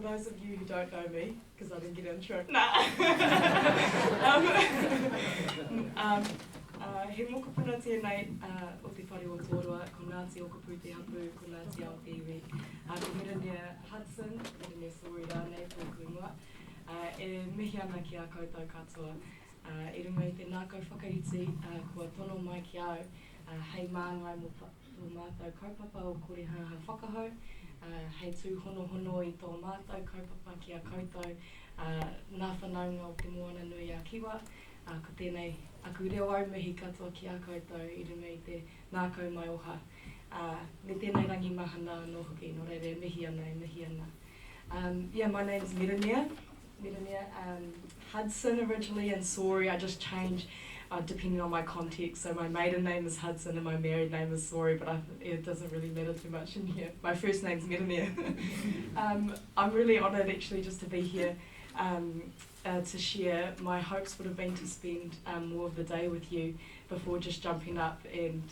those of you who don't know me, because I didn't get an intro, he moko puna tēnei o te whare o tōrua, ko Ngāti o Kapu te hapu, ko Ngāti ao te iwi. Ko Merina Hudson, Merina Sori rānei tōku ingoa, e mihi ana ki a koutou katoa. I runga I te nākau whakaiti, kua tono mai ki au, hei māngai mō mātou kaupapa o kore haha whakahau, hei tū hono hono I tō mātou kaupapa ki a koutou, nā whanaunga o te moana nui a Kiwa, ko tēnei aku reo au mihi katoa ki a koutou I runga I te nākau mai oha. Me tēnei rangi mahana no hoki, no reire, mihi ana, mihi ana. Yeah, my name's Merina Hudson originally, and Sori I just changed depending on my context. So my maiden name is Hudson and my married name is Sori, but it doesn't really matter too much in here. My first name's Merina. I'm really honoured actually just to be here to share. My hopes would have been to spend more of the day with you before just jumping up and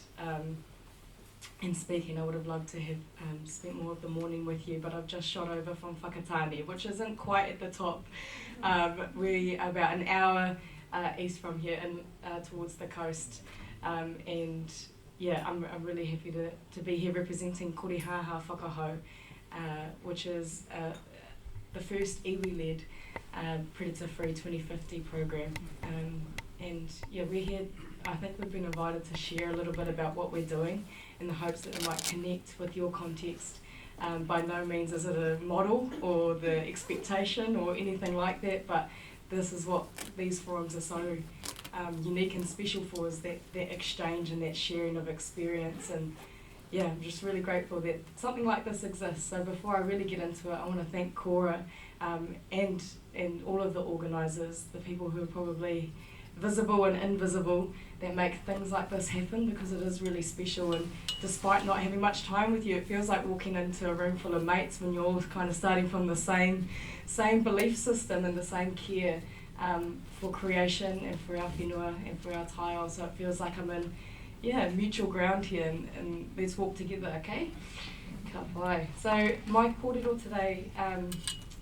speaking. I would have loved to have spent more of the morning with you, but I've just shot over from Whakatane, which isn't quite at the top. We're about an hour east from here and towards the coast. And yeah, I'm really happy to be here representing Korehaha Whakahau, which is the first iwi-led predator-free 2050 program. And yeah, we're here, I think we've been invited to share a little bit about what we're doing in the hopes that it might connect with your context. By no means is it a model or the expectation or anything like that, but this is what these forums are so unique and special for, is that exchange and that sharing of experience. And yeah, I'm just really grateful that something like this exists. So before I really get into it, I want to thank Cora and all of the organisers, the people who are probably visible and invisible that make things like this happen, because it is really special. And despite not having much time with you, it feels like walking into a room full of mates when you're all kind of starting from the same belief system and the same care for creation and for our whenua and for our taiao. So it feels like I'm in mutual ground here, and let's walk together, okay? Ka pai. So my kōrero today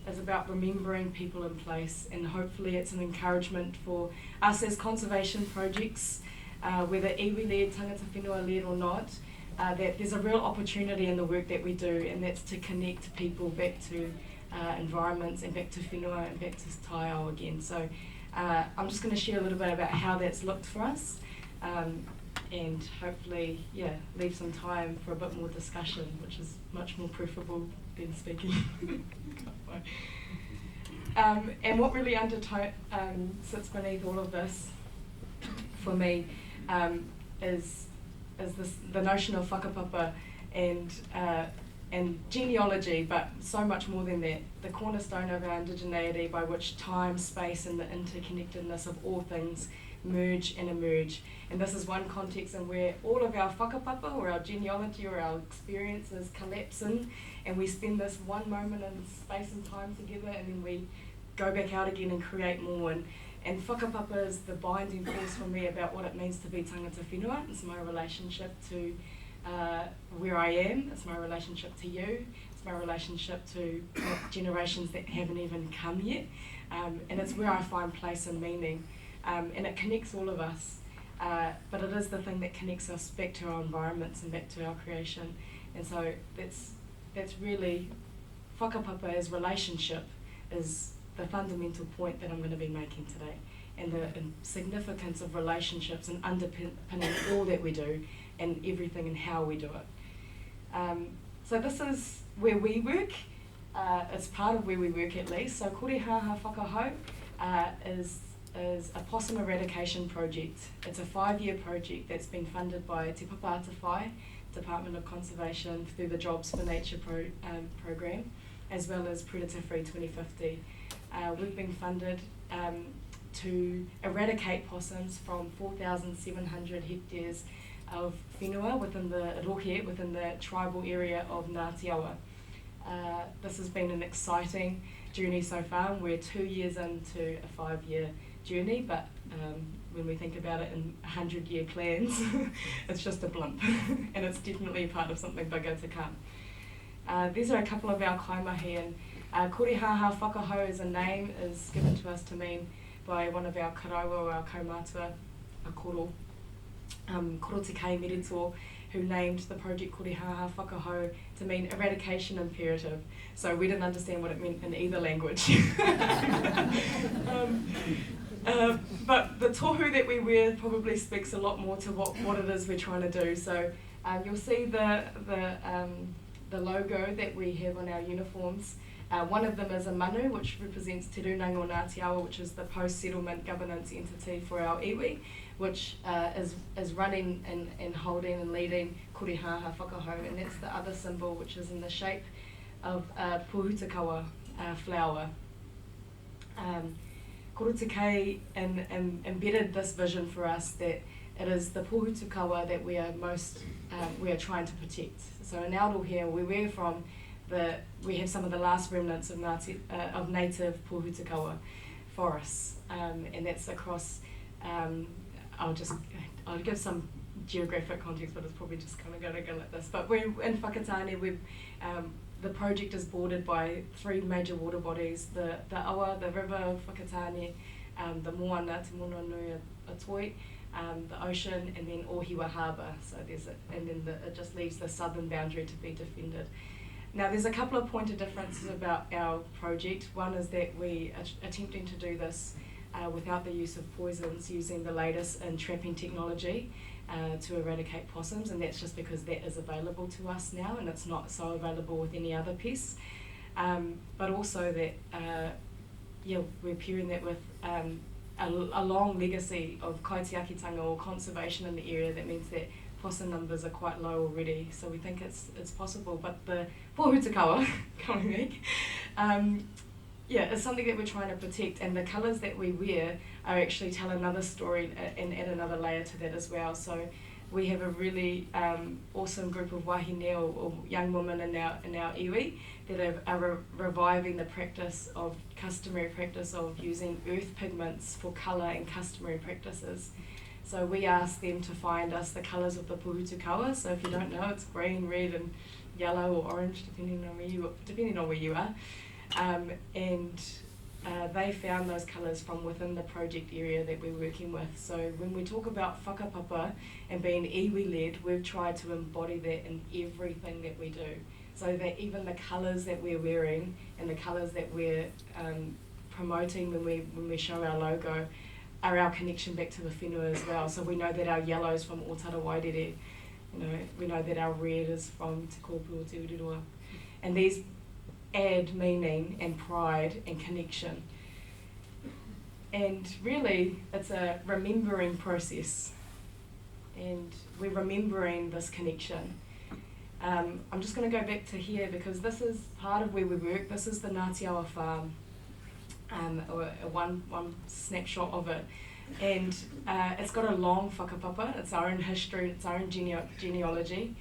is about remembering people in place, and hopefully it's an encouragement for us as conservation projects, whether iwi-led, tangata whenua-led or not, that there's a real opportunity in the work that we do, and that's to connect people back to environments and back to whenua and back to taiao again. So I'm just going to share a little bit about how that's looked for us, and hopefully, leave some time for a bit more discussion, which is much more preferable than speaking. And what really sits beneath all of this for me is the notion of whakapapa and genealogy, but so much more than that, the cornerstone of our indigeneity, by which time, space and the interconnectedness of all things merge and emerge. And this is one context in where all of our whakapapa or our genealogy or our experiences collapse in, and we spend this one moment in space and time together, and then we go back out again and create more. And whakapapa is the binding force for me about what it means to be tangata whenua. It's my relationship to where I am, it's my relationship to you, it's my relationship to generations that haven't even come yet, and it's where I find place and meaning. And it connects all of us, but it is the thing that connects us back to our environments and back to our creation. And so that's really, whakapapa as relationship is the fundamental point that I'm going to be making today, and the significance of relationships and underpinning all that we do and everything and how we do it. So this is where we work, it's part of where we work at least. So Korehaha Whakahau is a possum eradication project. It's a 5-year project that's been funded by Te Papa Atawhai, Department of Conservation, through the Jobs for Nature program, as well as Predator Free 2050. We've been funded to eradicate possums from 4,700 hectares of whenua within the rohe, within the tribal area of Ngāti Awa. This has been an exciting journey so far. We're 2 years into a 5-year journey, but when we think about it in 100-year plans, it's just a blimp, and it's definitely part of something bigger to come. These are a couple of our kaimahi, and Korihaha whakahau as a name is given to us to mean by one of our karaua or our kaumātua, a koro, Koro Te Kei Merito, who named the project Korihaha Whakahau to mean eradication imperative. So we didn't understand what it meant in either language. But the tohu that we wear probably speaks a lot more to what it is we're trying to do. So you'll see the logo that we have on our uniforms. One of them is a manu, which represents Te Runanga o Ngāti Awa, which is the post-settlement governance entity for our iwi, which is running and holding and leading Korihaha Whakahau, and that's the other symbol, which is in the shape of a puhutakawa flower. Koro Te Kei embedded this vision for us that it is the puhutakawa that we are trying to protect. So in Aotearoa here, we have some of the last remnants of native puhutakawa forests, and that's across. I'll give some geographic context, but it's probably just kind of going to go like this. But we're in Whakatane. The project is bordered by three major water bodies: the Awa, the river of Whakatane, the Moana, Te Mononui Atoi, the ocean, and then Ohiwa Harbour. So it just leaves the southern boundary to be defended. Now, there's a couple of pointed differences about our project. One is that we are attempting to do this without the use of poisons, using the latest in trapping technology to eradicate possums, and that's just because that is available to us now, and it's not so available with any other pests. But also that, we're pairing that with a long legacy of kaitiakitanga or conservation in the area. That means that possum numbers are quite low already, so we think it's possible. But the pohutakawa, coming back, it's something that we're trying to protect, and the colours that we wear are actually tell another story and add another layer to that as well. So we have a really awesome group of wahine or young women in our iwi that are reviving the customary practice of using earth pigments for colour and customary practices. So we asked them to find us the colours of the puhutakawa. So if you don't know, it's green, red, and yellow or orange, depending on where you are. They found those colours from within the project area that we're working with. So when we talk about whakapapa and being iwi-led, we've tried to embody that in everything that we do. So that even the colours that we're wearing and the colours that we're promoting when we show our logo are our connection back to the whenua as well. So we know that our yellow's from Otara Wairere, we know that our red is from Te Kōpū o Te Ururoa. And these add meaning and pride and connection. And really, it's a remembering process. And we're remembering this connection. I'm just going to go back to here because this is part of where we work. This is the Ngāti Awa farm. One snapshot of it, and it's got a long whakapapa. It's our own history, it's our own genealogy,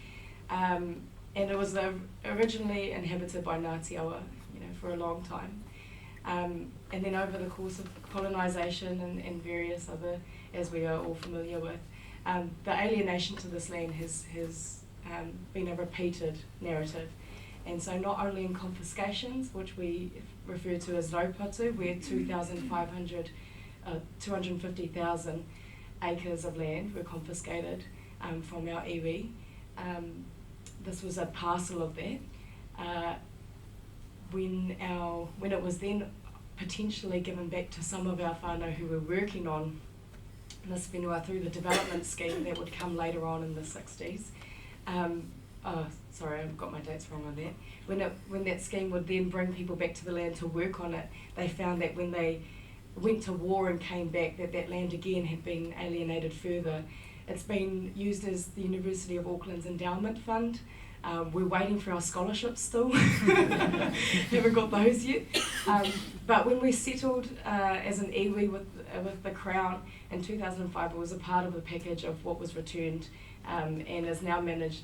and it was originally inhabited by Ngāti Awa, for a long time, and then over the course of colonisation and various other, as we are all familiar with, the alienation to this land has been a repeated narrative. And so not only in confiscations, which we refer to as raupatu, where 250,000 acres of land were confiscated from our iwi. This was a parcel of that. When it was then potentially given back to some of our whānau who were working on this whenua through the development scheme that would come later on in the 60s, sorry, I've got my dates wrong on that. When that scheme would then bring people back to the land to work on it, they found that when they went to war and came back, that land again had been alienated further. It's been used as the University of Auckland's endowment fund. We're waiting for our scholarships still. Haven't got those yet. But when we settled as an iwi with the Crown in 2005, it was a part of the package of what was returned. And is now managed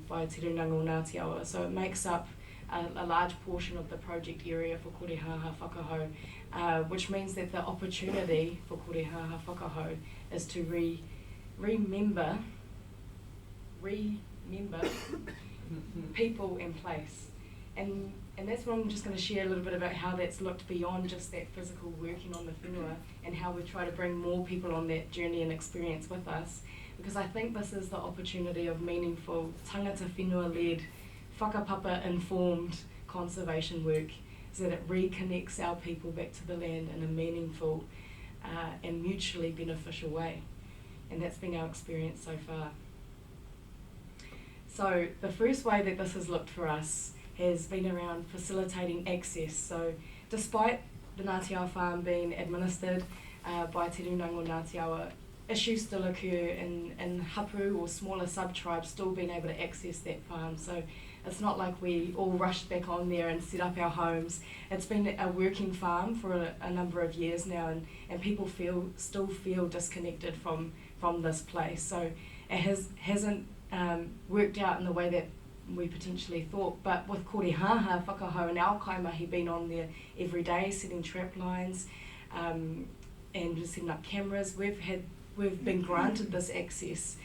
by Te Runanga o Ngāti Awa. So it makes up a large portion of the project area for Korihaha Whakahau, which means that the opportunity for Korihaha Whakahau is to remember people and place. And And that's what I'm just going to share a little bit about how that's looked beyond just that physical working on the whenua, and how we try to bring more people on that journey and experience with us. Because I think this is the opportunity of meaningful tangata whenua-led, whakapapa-informed conservation work, so that it reconnects our people back to the land in a meaningful and mutually beneficial way. And that's been our experience so far. So the first way that this has looked for us has been around facilitating access. So despite the Ngāti Awa farm being administered by Te Runango Ngāti Awa, issues still occur in hapu or smaller sub-tribes still being able to access that farm. So it's not like we all rushed back on there and set up our homes. It's been a working farm for a number of years now, and people still feel disconnected from this place. So it hasn't worked out in the way that we potentially thought, but with korihaha whakahau and our kaimahi being on there every day, setting trap lines and setting up cameras, we've been granted this access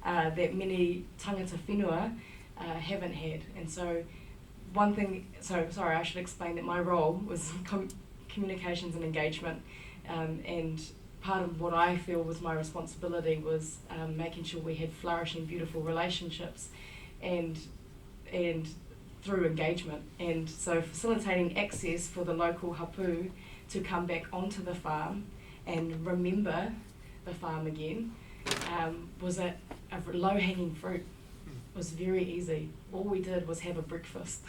that many tangata whenua haven't had. And so I should explain that my role was communications and engagement, and part of what I feel was my responsibility was making sure we had flourishing, beautiful relationships and through engagement. And so facilitating access for the local hapu to come back onto the farm and remember the farm again was a low-hanging fruit. It was very easy. All we did was have a breakfast.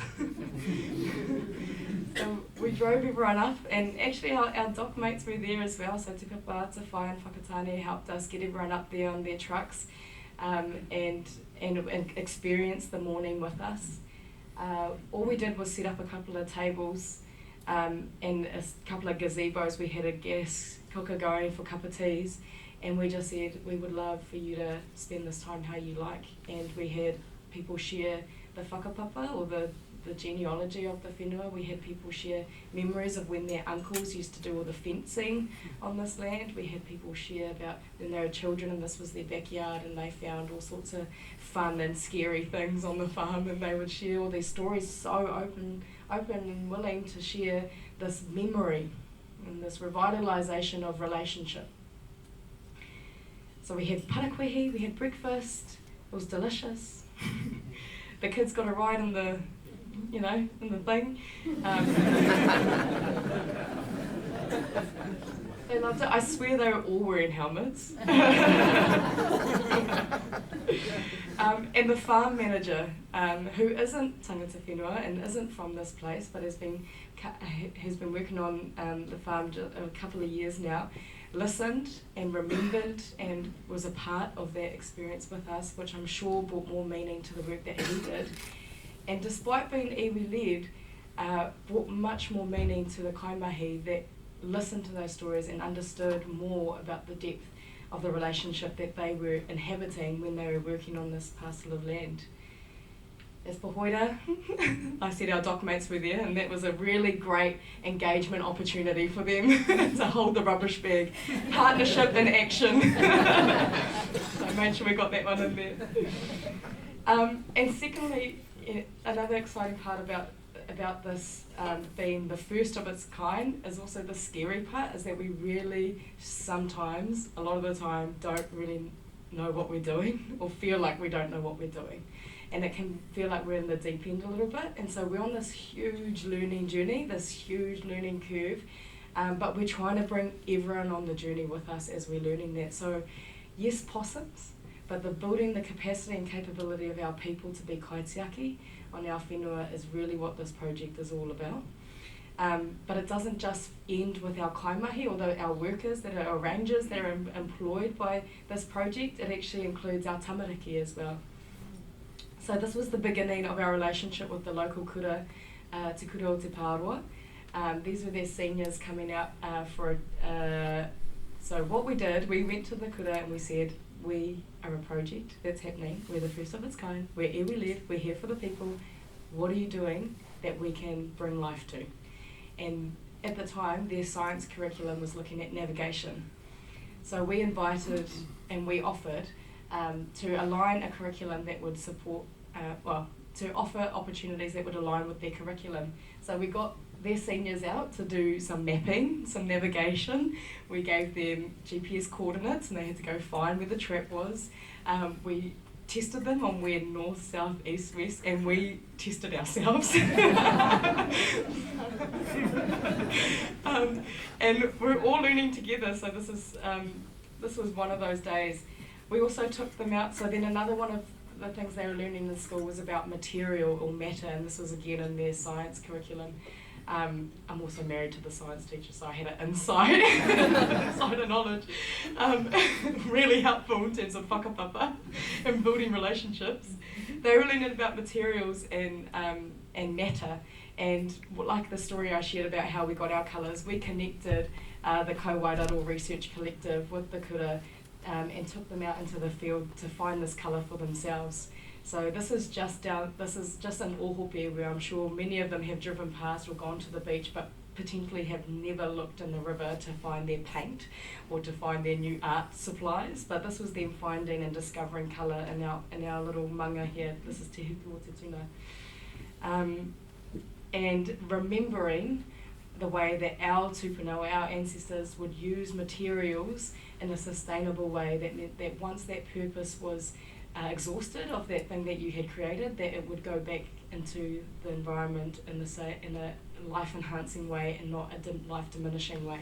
So we drove everyone up, and actually our dock mates were there as well, so Te Papa, Te Whai and Whakatane helped us get everyone up there on their trucks and experience the morning with us. All we did was set up a couple of tables and a couple of gazebos. We had a gas cooker going for cup of teas, and we just said we would love for you to spend this time how you like. And we had people share the whakapapa or the genealogy of the whenua. We had people share memories of when their uncles used to do all the fencing on this land. We had people share about when they were children and this was their backyard and they found all sorts of fun and scary things on the farm, and they would share all these stories, so open and willing to share this memory and this revitalisation of relationship. So we had parakwehi, we had breakfast, it was delicious. The kids got a ride in the thing. They loved it. I swear they were all wearing helmets. And the farm manager, who isn't tangata whenua and isn't from this place, but has been working on the farm a couple of years now, listened and remembered and was a part of that experience with us, which I'm sure brought more meaning to the work that he did. And despite being iwi-led, brought much more meaning to the kaimahi that listened to those stories and understood more about the depth of the relationship that they were inhabiting when they were working on this parcel of land. As Pahoira, I said our dock mates were there, and that was a really great engagement opportunity for them to hold the rubbish bag. Partnership in action. So I made sure we got that one in there. And secondly, another exciting part about this being the first of its kind is also the scary part, is that we really sometimes, a lot of the time, don't really know what we're doing or feel like we don't know what we're doing. And it can feel like we're in the deep end a little bit. And so we're on this huge learning journey, this huge learning curve, but we're trying to bring everyone on the journey with us as we're learning that. So yes, possums, but building the capacity and capability of our people to be kaitiaki on our whenua is really what this project is all about. But it doesn't just end with our kaimahi, although our workers, that are our rangers that are employed by this project, it actually includes our tamariki as well. So this was the beginning of our relationship with the local kura, Te Kura o Te Pāroa. These were their seniors coming out so what we did, we went to the kura and we said, we are a project that's happening, we're the first of its kind, we're iwi-led, we're here for the people, what are you doing that we can bring life to? And at the time, their science curriculum was looking at navigation. So we invited and we offered to align a curriculum that would support, to offer opportunities that would align with their curriculum. So we got their seniors out to do some mapping, some navigation. We gave them GPS coordinates and they had to go find where the trap was. We tested them on where north, south, east, west, and we tested ourselves. And we're all learning together, so this was one of those days. We also took them out, so then another one of the things they were learning in school was about material or matter, and this was again in their science curriculum. I'm also married to the science teacher, so I had an insider knowledge. Really helpful in terms of whakapapa and building relationships. They were learning about materials and matter, and like the story I shared about how we got our colours, we connected the Ko Wairaro Research Collective with the kura and took them out into the field to find this colour for themselves. So this is just in Ohope, where I'm sure many of them have driven past or gone to the beach, but potentially have never looked in the river to find their paint or to find their new art supplies. But this was them finding and discovering colour in our little manga here. This is Te Huku o Te Tuna. And remembering the way that our tupuna, our ancestors, would use materials in a sustainable way, that meant that once that purpose was exhausted of that thing that you had created, that it would go back into the environment in a life-enhancing way and not a life-diminishing way.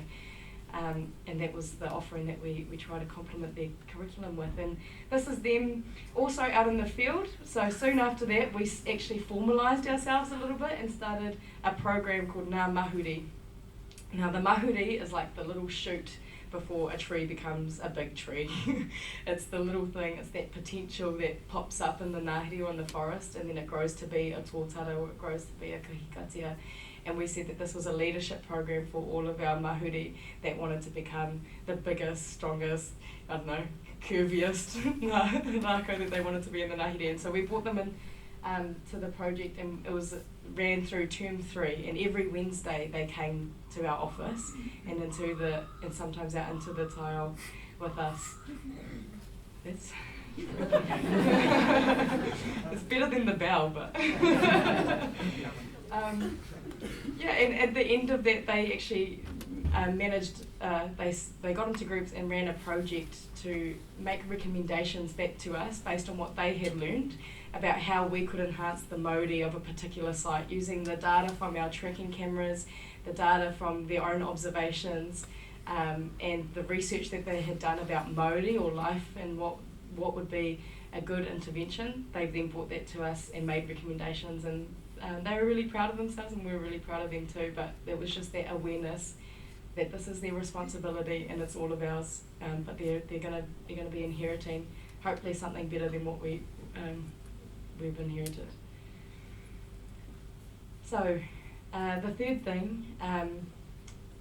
And that was the offering that we try to complement their curriculum with. And this is them also out in the field. So soon after that, we actually formalised ourselves a little bit and started a program called Ngā Mahuri. Now the mahuri is like the little shoot before a tree becomes a big tree. It's the little thing, it's that potential that pops up in the ngāhere or in the forest, and then it grows to be a tōtara or it grows to be a kahikatea. And we said that this was a leadership program for all of our mahuri that wanted to become the biggest, strongest, I don't know, curviest rākau that they wanted to be in the ngāhere. And so we brought them in to the project, and it ran through term 3, and every Wednesday they came to our office and sometimes out into the tile with us. It's it's better than the bell, but yeah. And at the end of that, they actually managed. They got into groups and ran a project to make recommendations back to us based on what they had learned about how we could enhance the mauri of a particular site using the data from our tracking cameras, the data from their own observations, and the research that they had done about mauri or life and what would be a good intervention. They then brought that to us and made recommendations, and they were really proud of themselves and we were really proud of them too. But there was just that awareness that this is their responsibility and it's all of ours, but they're gonna be inheriting hopefully something better than what we've inherited. So the third thing,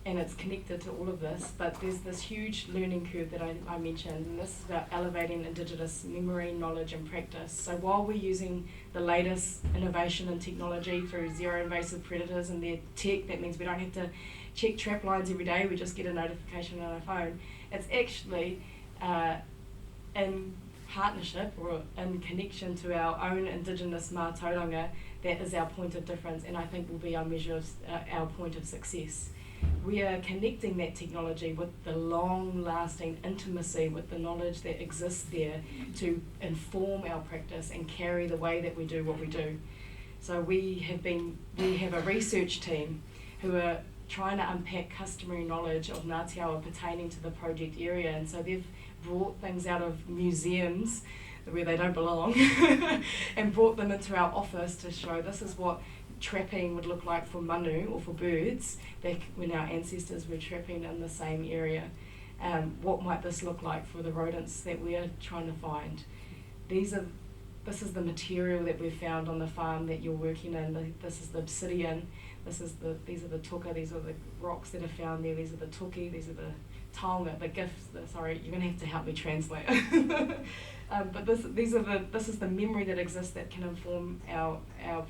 and it's connected to all of this, but there's this huge learning curve that I mentioned, and this is about elevating Indigenous memory, knowledge and practice. So while we're using the latest innovation and technology through zero invasive predators and their tech, that means we don't have to check trap lines every day, we just get a notification on our phone. It's actually in partnership or in connection to our own Indigenous mātauranga that is our point of difference, and I think will be our measure of our point of success. We are connecting that technology with the long-lasting intimacy with the knowledge that exists there to inform our practice and carry the way that we do what we do. So we have a research team who are trying to unpack customary knowledge of Ngāti Awa pertaining to the project area, and so they've brought things out of museums where they don't belong and brought them into our office to show this is what trapping would look like for manu or for birds back when our ancestors were trapping in the same area. What might this look like for the rodents that we are trying to find? This is the material that we've found on the farm that you're working in. This is the obsidian. These are the tuka. These are the rocks that are found there. These are the tuki. These are the taonga, the gifts. Sorry, you're going to have to help me translate. But this is the memory that exists that can inform our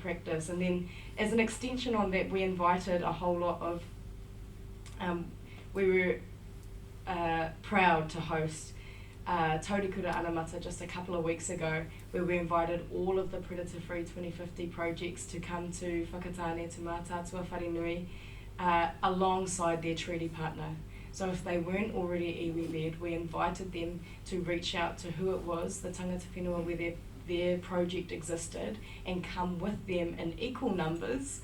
practice. And then as an extension on that, we invited a whole lot of, we were proud to host Taurikura Anamata just a couple of weeks ago, where we invited all of the Predator Free 2050 projects to come to Whakatane to Mātātua Wharenui alongside their treaty partner. So if they weren't already iwi-led, we invited them to reach out to who it was, the tangata whenua where their project existed, and come with them in equal numbers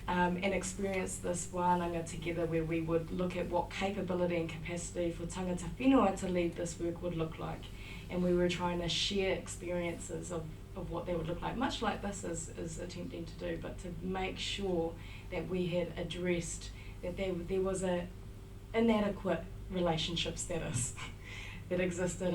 and experience this wānanga together, where we would look at what capability and capacity for tangata whenua to lead this work would look like. And we were trying to share experiences of what they would look like, much like this is attempting to do, but to make sure that we had addressed that there was a inadequate relationship status that existed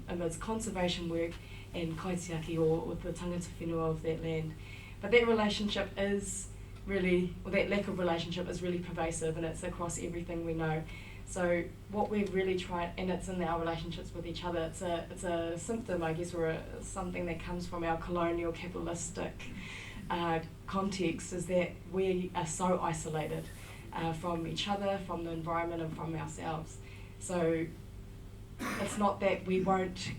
amidst conservation work and kaitiaki, or with the tangata whenua of that land. But that relationship is really, or that lack of relationship is really pervasive, and it's across everything we know. So what we've really tried, and it's in our relationships with each other, it's a symptom, I guess, or something that comes from our colonial capitalistic context, is that we are so isolated from each other, from the environment, and from ourselves. So it's not that we won't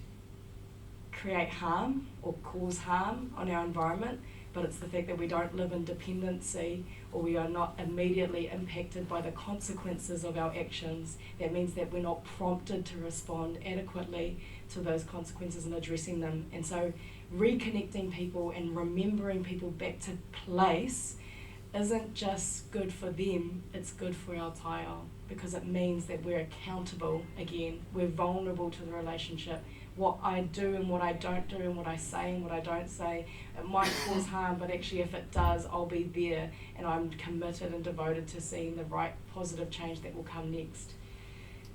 create harm or cause harm on our environment, but it's the fact that we don't live in dependency, or we are not immediately impacted by the consequences of our actions. That means that we're not prompted to respond adequately to those consequences and addressing them. And so reconnecting people and remembering people back to place isn't just good for them, it's good for our taiao, because it means that we're accountable again, we're vulnerable to the relationship. What I do and what I don't do, and what I say and what I don't say, it might cause harm, but actually if it does, I'll be there, and I'm committed and devoted to seeing the right positive change that will come next.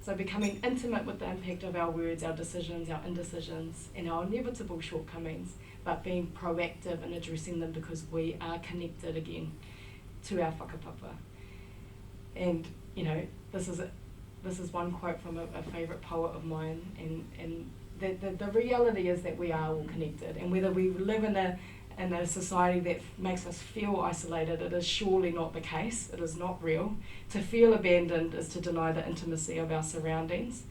So becoming intimate with the impact of our words, our decisions, our indecisions, and our inevitable shortcomings, but being proactive in addressing them, because we are connected again to our whakapapa. And you know, this is one quote from a favourite poet of mine, and the reality is that we are all connected, and whether we live in a society that makes us feel isolated, it is surely not the case. It is not real. To feel abandoned is to deny the intimacy of our surroundings.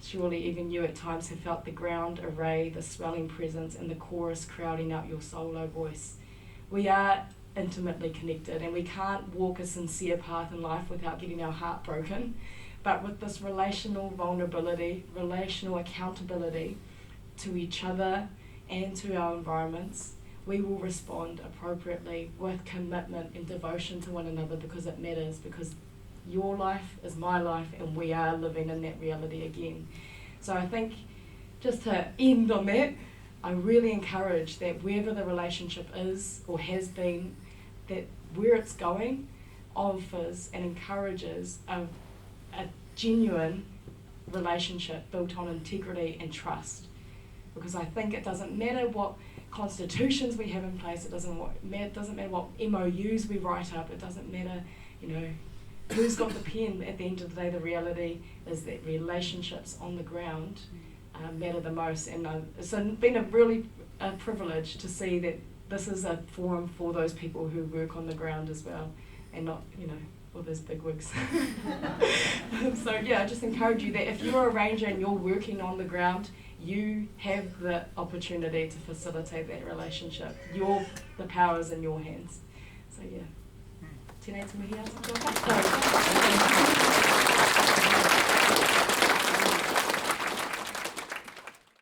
Surely even you at times have felt the ground array, the swelling presence, and the chorus crowding out your solo voice. We are intimately connected, and we can't walk a sincere path in life without getting our heart broken. But with this relational vulnerability, relational accountability to each other and to our environments, we will respond appropriately with commitment and devotion to one another, because it matters, because your life is my life, and we are living in that reality again. So I think, just to end on that, I really encourage that wherever the relationship is or has been, that where it's going offers and encourages a genuine relationship built on integrity and trust. Because I think it doesn't matter what constitutions we have in place, it doesn't matter what MOUs we write up, it doesn't matter, you know, who's got the pen. At the end of the day, the reality is that relationships on the ground matter the most. And it's been a really privilege to see that this is a forum for those people who work on the ground as well, and not, you know, all those big wigs. So yeah, I just encourage you that if you're a ranger and you're working on the ground, you have the opportunity to facilitate that relationship. The power is in your hands. So yeah. Tēnei te mihi atu.